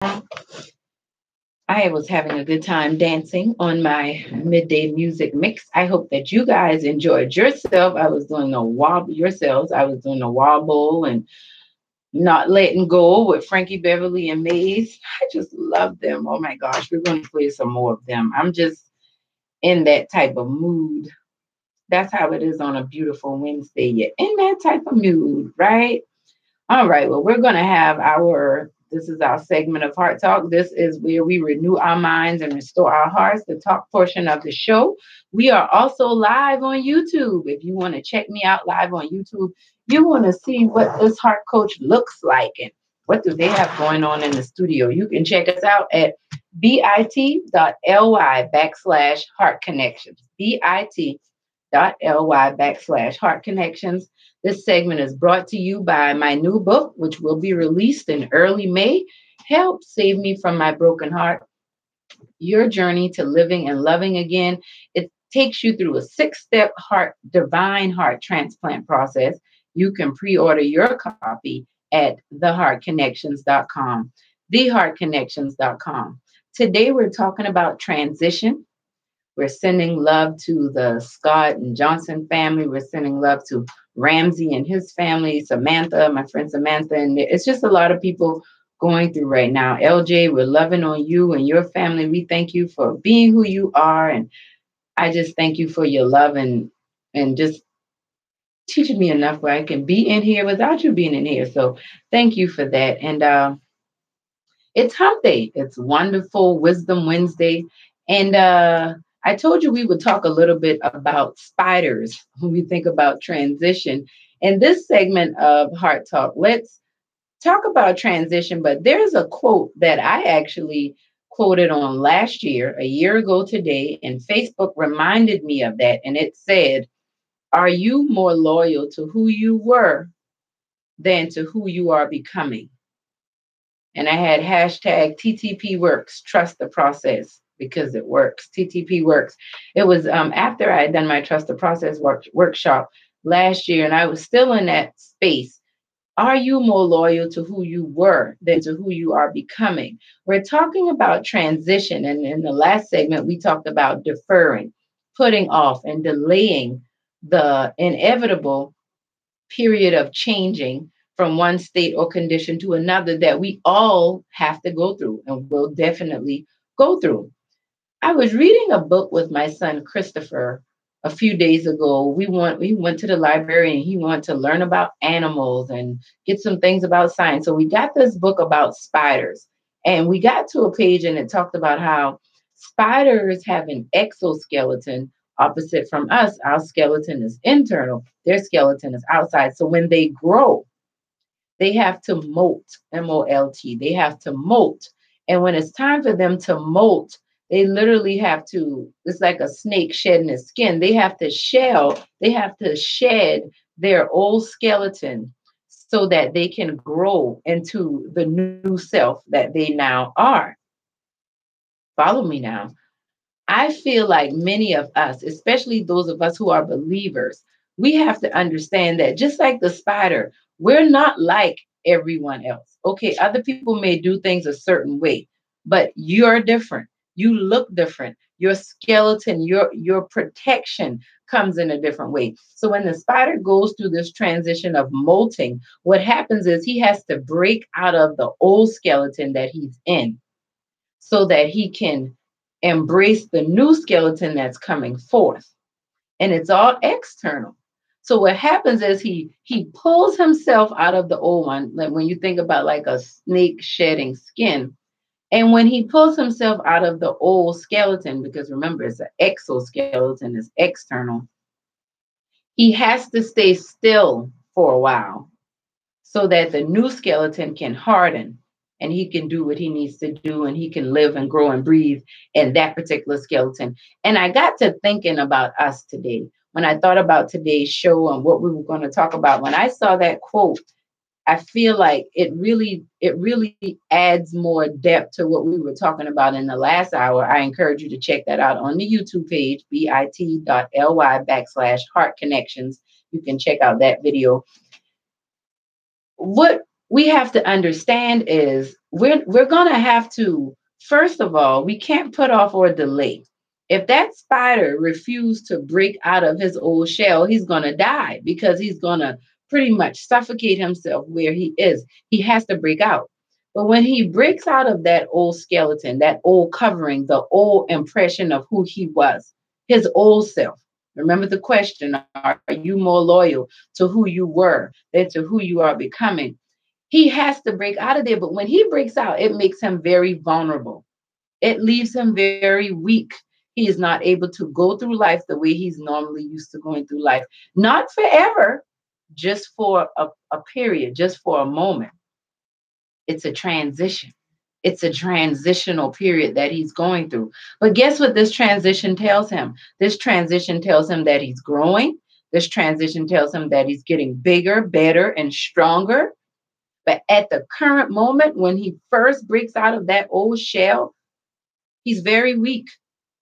I was having a good time dancing on my midday music mix. I hope that you guys enjoyed yourself. I was doing a wobble yourselves. I was doing a wobble and not letting go with Frankie Beverly and Maze. I just love them. Oh my gosh, we're going to play some more of them. I'm just in that type of mood. That's how it is on a beautiful Wednesday. You're in that type of mood, right? All right. Well, we're going to have this is our segment of Heart Talk. This is where we renew our minds and restore our hearts, the talk portion of the show. We are also live on YouTube. If you want to check me out live on YouTube, you want to see what this heart coach looks like and what do they have going on in the studio. You can check us out at bit.ly/heart connections. bit.ly/heart connections. This segment is brought to you by my new book, which will be released in early May. Help Save Me from My Broken Heart, Your Journey to Living and Loving Again. It takes you through a 6-step divine heart transplant process. You can pre-order your copy at theheartconnections.com. Theheartconnections.com. Today we're talking about transition. We're sending love to the Scott and Johnson family. We're sending love to Ramsey and his family, Samantha, my friend Samantha. And it's just a lot of people going through right now. LJ, we're loving on you and your family. We thank you for being who you are. And I just thank you for your love and just teaching me enough where I can be in here without you being in here. So thank you for that. And it's Hump Day. It's Wonderful Wisdom Wednesday. And I told you we would talk a little bit about spiders when we think about transition. In this segment of Heart Talk, let's talk about transition. But there's a quote that I actually quoted on last year, a year ago today, and Facebook reminded me of that. And it said, "Are you more loyal to who you were than to who you are becoming?" And I had hashtag TTP works, trust the process because it works. TTP works. It was after I had done my trust the process workshop last year, and I was still in that space. Are you more loyal to who you were than to who you are becoming? We're talking about transition. And in the last segment, we talked about deferring, putting off, and delaying the inevitable period of changing from one state or condition to another that we all have to go through and will definitely go through. I was reading a book with my son Christopher a few days ago. We went to the library and he wanted to learn about animals and get some things about science. So we got this book about spiders. And we got to a page and it talked about how spiders have an exoskeleton opposite from us. Our skeleton is internal, their skeleton is outside. So when they grow, they have to molt, MOLT. They have to molt. And when it's time for them to molt, they literally have to, it's like a snake shedding its skin. They have to shed their old skeleton so that they can grow into the new self that they now are. Follow me now. I feel like many of us, especially those of us who are believers, we have to understand that just like the spider, we're not like everyone else. Okay, other people may do things a certain way, but you're different. You look different. Your skeleton, your protection comes in a different way. So when the spider goes through this transition of molting, what happens is he has to break out of the old skeleton that he's in so that he can embrace the new skeleton that's coming forth. And it's all external. So what happens is he pulls himself out of the old one, like when you think about like a snake shedding skin. And when he pulls himself out of the old skeleton, because remember it's an exoskeleton, it's external, he has to stay still for a while so that the new skeleton can harden and he can do what he needs to do and he can live and grow and breathe in that particular skeleton. And I got to thinking about us today. When I thought about today's show and what we were going to talk about, when I saw that quote, I feel like it really adds more depth to what we were talking about in the last hour. I encourage you to check that out on the YouTube page, bit.ly/heart connections. You can check out that video. What we have to understand is we're going to have to, first of all, we can't put off or delay. If that spider refused to break out of his old shell, he's going to die because he's going to pretty much suffocate himself where he is. He has to break out. But when he breaks out of that old skeleton, that old covering, the old impression of who he was, his old self. Remember the question, are you more loyal to who you were than to who you are becoming? He has to break out of there. But when he breaks out, it makes him very vulnerable. It leaves him very weak. He is not able to go through life the way he's normally used to going through life. Not forever, just for a period, just for a moment. It's a transition. It's a transitional period that he's going through. But guess what this transition tells him? This transition tells him that he's growing. This transition tells him that he's getting bigger, better, and stronger. But at the current moment, when he first breaks out of that old shell, he's very weak,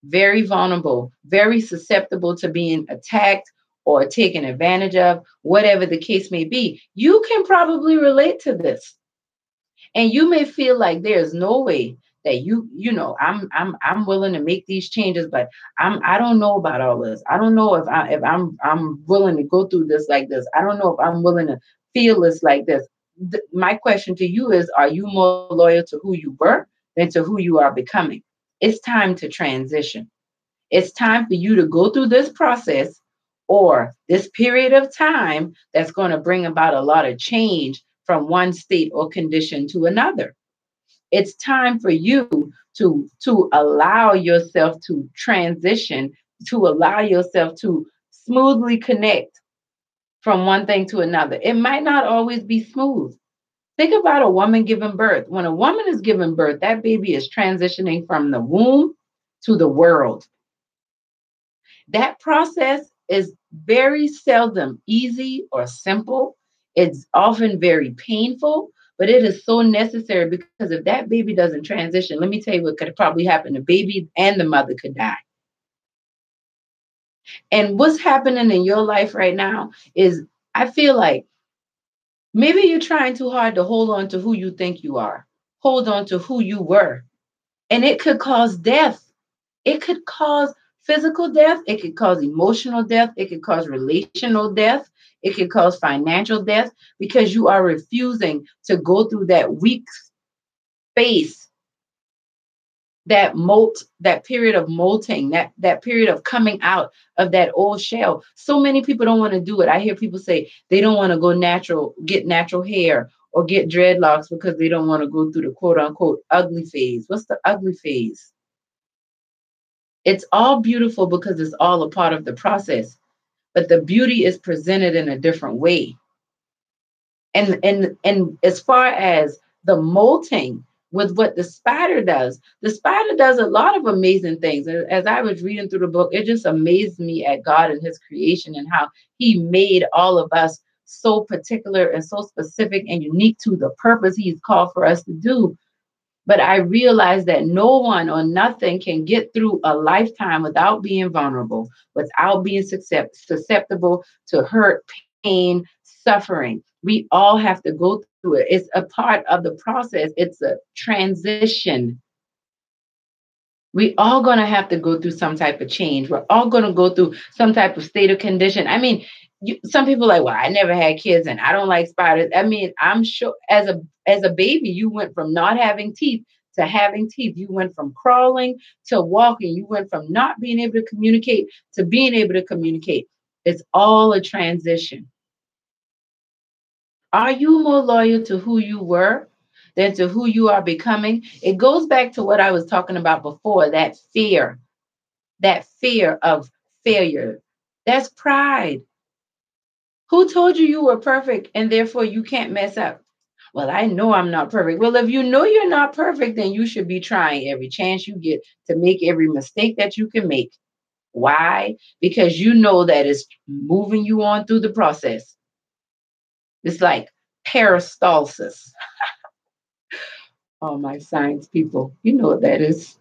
very vulnerable, very susceptible to being attacked or taken advantage of, whatever the case may be. You can probably relate to this. And you may feel like there's no way that I'm willing to make these changes, but I don't know about all this. I don't know if I'm willing to go through this like this. I don't know if I'm willing to feel this like this. My question to you is, are you more loyal to who you were than to who you are becoming? It's time to transition. It's time for you to go through this process or this period of time that's going to bring about a lot of change from one state or condition to another. It's time for you to allow yourself to transition, to allow yourself to smoothly connect from one thing to another. It might not always be smooth. Think about a woman giving birth. When a woman is giving birth, that baby is transitioning from the womb to the world. That process is very seldom easy or simple. It's often very painful, but it is so necessary because if that baby doesn't transition, let me tell you what could probably happen. The baby and the mother could die. And what's happening in your life right now is I feel like maybe you're trying too hard to hold on to who you think you are, hold on to who you were, and it could cause death. It could cause physical death. It could cause emotional death. It could cause relational death. It could cause financial death because you are refusing to go through that weak space, that period of molting, that period of coming out of that old shell. So many people don't want to do it. I hear people say they don't want to go natural, get natural hair or get dreadlocks because they don't want to go through the quote unquote ugly phase. What's the ugly phase? It's all beautiful because it's all a part of the process, but the beauty is presented in a different way. And as far as the molting with what the spider does a lot of amazing things. As I was reading through the book, it just amazed me at God and his creation and how he made all of us so particular and so specific and unique to the purpose he's called for us to do. But I realized that no one or nothing can get through a lifetime without being vulnerable, without being susceptible to hurt, pain, suffering. We all have to go through it. It's a part of the process, it's a transition. We all going to have to go through some type of change. We're all going to go through some type of state of condition. I mean, some people are like, well, I never had kids and I don't like spiders. I mean, I'm sure as a baby, you went from not having teeth to having teeth. You went from crawling to walking. You went from not being able to communicate to being able to communicate. It's all a transition. Are you more loyal to who you were than to who you are becoming? It goes back to what I was talking about before, that fear of failure. That's pride. Who told you you were perfect and therefore you can't mess up? Well, I know I'm not perfect. Well, if you know you're not perfect, then you should be trying every chance you get to make every mistake that you can make. Why? Because you know that it's moving you on through the process. It's like peristalsis. All my science people, you know what that is.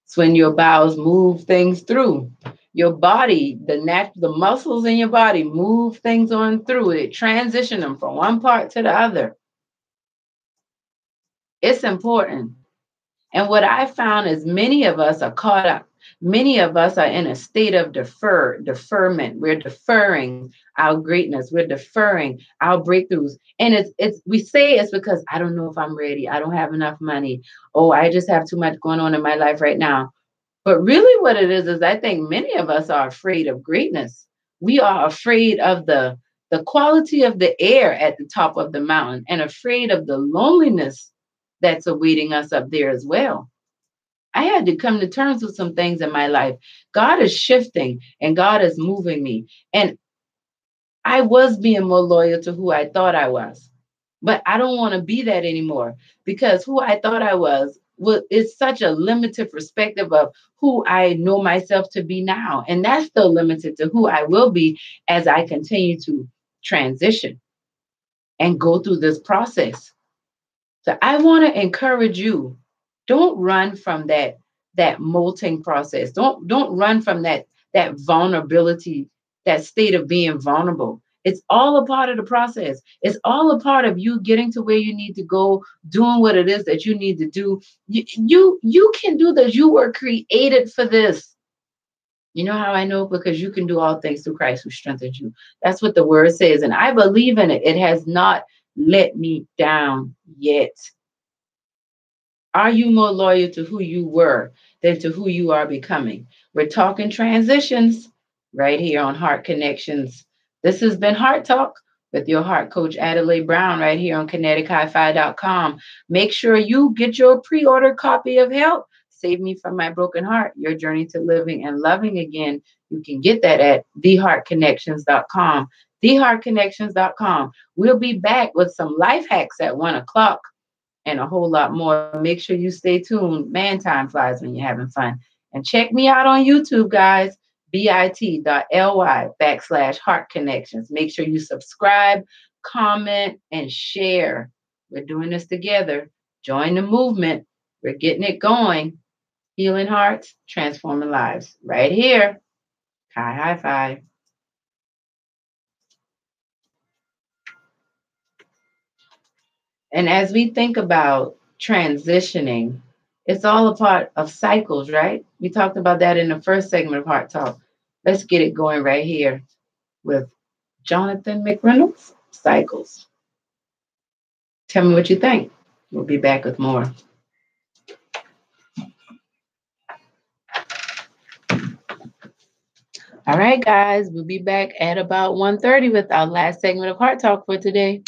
It's when your bowels move things through. Your body, the muscles in your body move things on through it, transition them from one part to the other. It's important. And what I found is many of us are caught up. Many of us are in a state of deferment. We're deferring our greatness. We're deferring our breakthroughs. And it's we say it's because I don't know if I'm ready. I don't have enough money. Oh, I just have too much going on in my life right now. But really what it is I think many of us are afraid of greatness. We are afraid of the quality of the air at the top of the mountain and afraid of the loneliness that's awaiting us up there as well. I had to come to terms with some things in my life. God is shifting and God is moving me. And I was being more loyal to who I thought I was. But I don't want to be that anymore because who I thought I was is such a limited perspective of who I know myself to be now. And that's still limited to who I will be as I continue to transition and go through this process. So I want to encourage you, don't run from that molting process. Don't run from that vulnerability, that state of being vulnerable. It's all a part of the process. It's all a part of you getting to where you need to go, doing what it is that you need to do. You can do this. You were created for this. You know how I know? Because you can do all things through Christ who strengthens you. That's what the word says. And I believe in it. It has not let me down yet. Are you more loyal to who you were than to who you are becoming? We're talking transitions right here on Heart Connections. This has been Heart Talk with your heart coach, Adelai Brown, right here on kinetichifi.com. Make sure you get your pre order copy of Help Save Me from My Broken Heart, Your Journey to Living and Loving Again. You can get that at theheartconnections.com. Theheartconnections.com. We'll be back with some life hacks at 1 o'clock and a whole lot more. Make sure you stay tuned. Man, time flies when you're having fun. And check me out on YouTube, guys. bit.ly/Heart Connections. Make sure you subscribe, comment, and share. We're doing this together. Join the movement. We're getting it going. Healing hearts, transforming lives. Right here. High five. And as we think about transitioning, it's all a part of cycles, right? We talked about that in the first segment of Heart Talk. Let's get it going right here with Jonathan McReynolds, Cycles. Tell me what you think. We'll be back with more. All right, guys, we'll be back at about 1:30 with our last segment of Heart Talk for today.